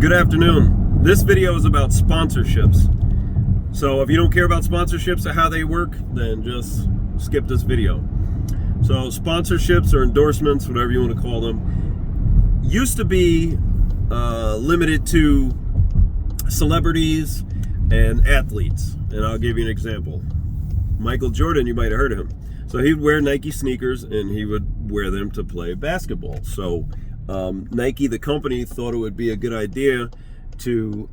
Good afternoon. This video is about sponsorships. So if you don't care about sponsorships or how they work, then just skip this video. So sponsorships or endorsements, whatever you want to call them, used to be limited to celebrities and athletes. And I'll give you an example. Michael Jordan, you might have heard of him. So he'd wear Nike sneakers and he would wear them to play basketball. So Nike, the company, thought it would be a good idea to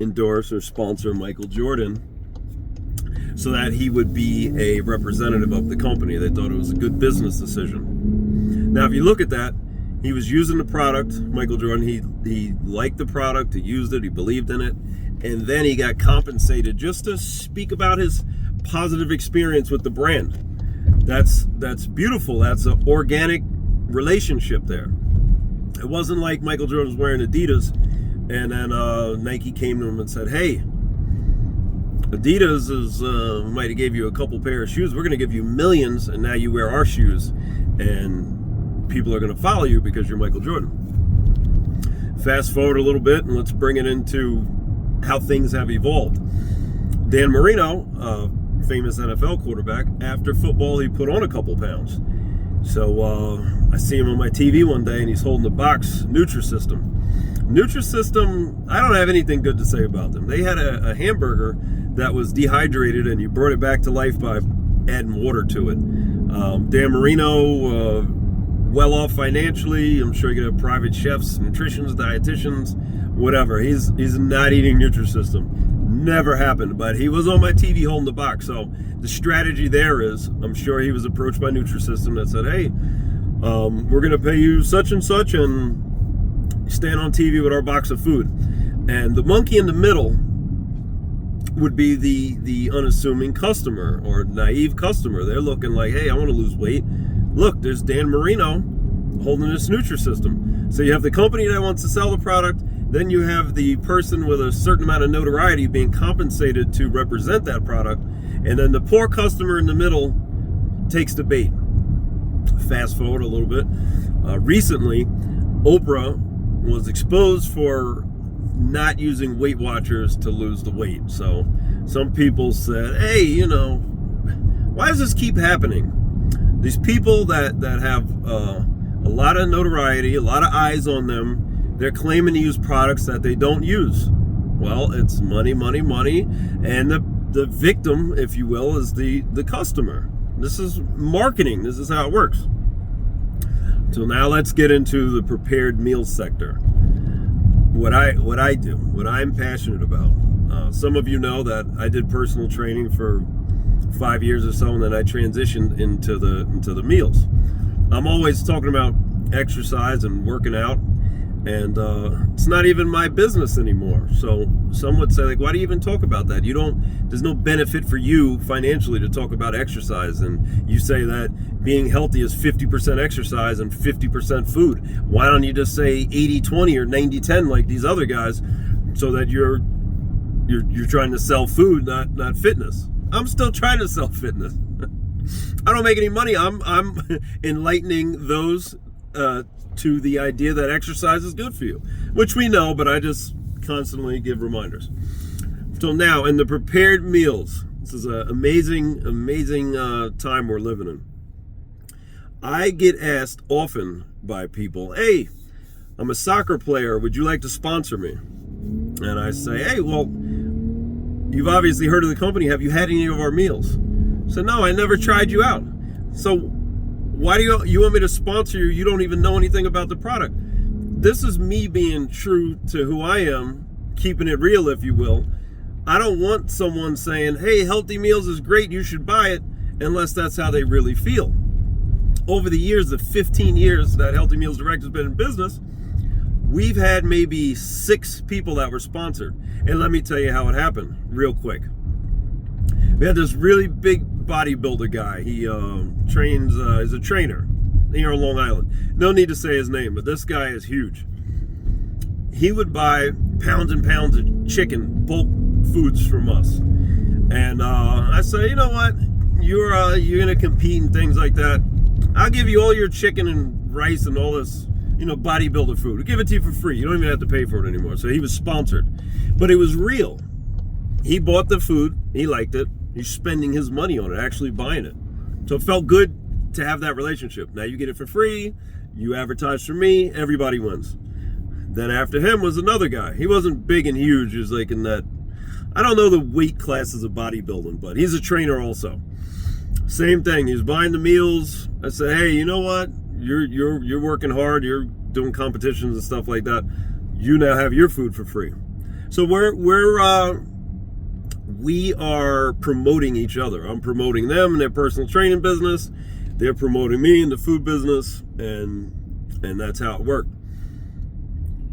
endorse or sponsor Michael Jordan so that he would be a representative of the company. They thought it was a good business decision. Now, if you look at that, he was using the product, Michael Jordan. He liked the product, he used it, he believed in it, and then he got compensated just to speak about his positive experience with the brand. That's beautiful. That's an organic relationship there. It wasn't like Michael Jordan was wearing Adidas and then Nike came to him and said, hey, Adidas might have gave you a couple pair of shoes. We're going to give you millions, and now you wear our shoes, and people are going to follow you because you're Michael Jordan. Fast forward a little bit, and let's bring it into how things have evolved. Dan Marino, famous NFL quarterback, after football, he put on a couple pounds. So I see him on my TV one day, and he's holding a box, Nutrisystem. Nutrisystem, I don't have anything good to say about them. They had a hamburger that was dehydrated, and you brought it back to life by adding water to it. Dan Marino, well off financially. I'm sure you could have private chefs, nutritionists, dietitians, whatever. He's not eating Nutrisystem. Never happened, but he was on my TV holding the box. So the strategy there is, I'm sure he was approached by Nutrisystem that said, hey, we're going to pay you such and such and stand on TV with our box of food. And the monkey in the middle would be the unassuming customer or naive customer. They're looking like, hey, I want to lose weight. Look, there's Dan Marino holding this Nutrisystem. So you have the company that wants to sell the product. Then you have the person with a certain amount of notoriety being compensated to represent that product. And then the poor customer in the middle takes the bait. Fast forward a little bit. Recently, Oprah was exposed for not using Weight Watchers to lose the weight. So some people said, hey, why does this keep happening? These people that have a lot of notoriety, a lot of eyes on them, they're claiming to use products that they don't use. Well, it's money, money, money, and the victim, if you will, is the customer. This is marketing. This is how it works. So now let's get into the prepared meals sector. What I do, what I'm passionate about. Some of you know that I did personal training for 5 years or so, and then I transitioned into the meals. I'm always talking about exercise and working out. And it's not even my business anymore. So some would say, like, why do you even talk about that? There's no benefit for you financially to talk about exercise. And you say that being healthy is 50% exercise and 50% food. Why don't you just say 80-20 or 90-10 like these other guys, so that you're trying to sell food, not fitness? I'm still trying to sell fitness. I don't make any money. I'm enlightening those to the idea that exercise is good for you, which we know, but I just constantly give reminders. So now, in the prepared meals, this is an amazing time we're living in. I get asked often by people, hey, I'm a soccer player, would you like to sponsor me? And I say, hey, well, you've obviously heard of the company. Have you had any of our meals? So no, I never tried you out. So why do you want me to sponsor you? You don't even know anything about the product. This is me being true to who I am, keeping it real, if you will. I don't want someone saying, hey, Healthy Meals is great, you should buy it, unless that's how they really feel. Over the years, the 15 years that Healthy Meals Direct has been in business, we've had maybe 6 people that were sponsored. And let me tell you how it happened real quick. We had this really big bodybuilder guy. He trains, is a trainer here on Long Island. No need to say his name, but this guy is huge. He would buy pounds and pounds of chicken, bulk foods from us. And I say, you know what? You're going to compete in things like that. I'll give you all your chicken and rice and all this bodybuilder food. We'll give it to you for free. You don't even have to pay for it anymore. So he was sponsored. But it was real. He bought the food. He liked it. He's spending his money on it, actually buying it. So it felt good to have that relationship. Now you get it for free. You advertise for me. Everybody wins. Then after him was another guy. He wasn't big and huge. He was like in that, I don't know the weight classes of bodybuilding, but he's a trainer also. Same thing. He's buying the meals. I said, hey, you know what? You're working hard. You're doing competitions and stuff like that. You now have your food for free. So we are promoting each other. I'm promoting them in their personal training business. They're promoting me in the food business, and that's how it worked.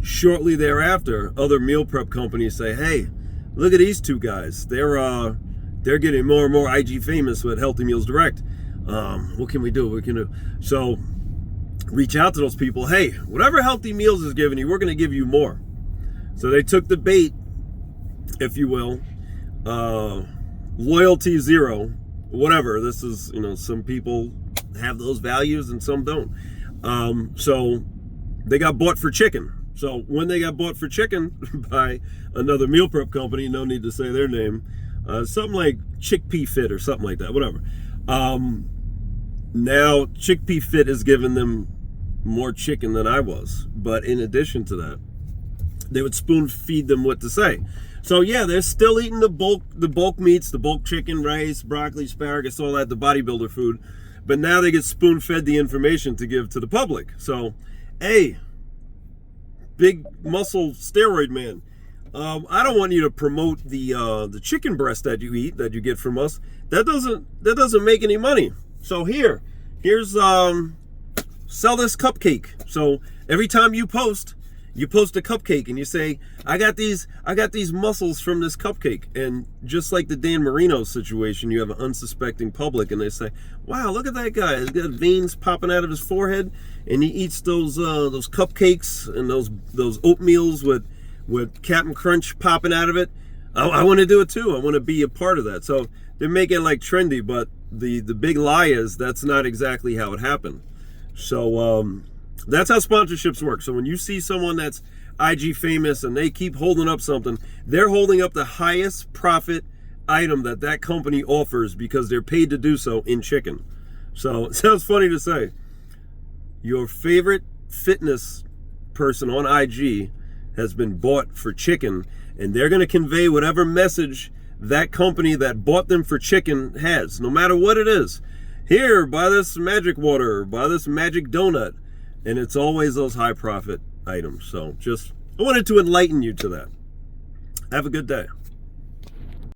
Shortly thereafter, other meal prep companies say, hey, look at these two guys. They're getting more and more IG famous with Healthy Meals Direct. What can we do? So reach out to those people. Hey, whatever Healthy Meals is giving you, we're going to give you more. So they took the bait, if you will. Loyalty zero, whatever. This is, some people have those values and some don't. So they got bought for chicken. So when they got bought for chicken by another meal prep company, no need to say their name, something like Chickpea Fit or something like that, whatever. Now Chickpea Fit is giving them more chicken than I was. But in addition to that, they would spoon feed them what to say. So yeah, they're still eating the bulk meats, the bulk chicken, rice, broccoli, asparagus, all that, the bodybuilder food. But now they get spoon fed the information to give to the public. So, hey, big muscle steroid man, I don't want you to promote the chicken breast that you eat, that you get from us. That doesn't make any money. So here's sell this cupcake. So every time you post a cupcake and you say, I got these muscles from this cupcake. And just like the Dan Marino situation, you have an unsuspecting public and they say, wow, look at that guy. He's got veins popping out of his forehead and he eats those cupcakes and those oatmeals with Captain Crunch popping out of it. I want to do it too. I want to be a part of that. So they're making it like trendy, but the big lie is that's not exactly how it happened. So that's how sponsorships work. So when you see someone that's IG famous and they keep holding up something, they're holding up the highest profit item that company offers because they're paid to do so in chicken. So it sounds funny to say. Your favorite fitness person on IG has been bought for chicken, and they're going to convey whatever message that company that bought them for chicken has, no matter what it is. Here, buy this magic water, buy this magic donut. And it's always those high profit items. So I wanted to enlighten you to that. Have a good day.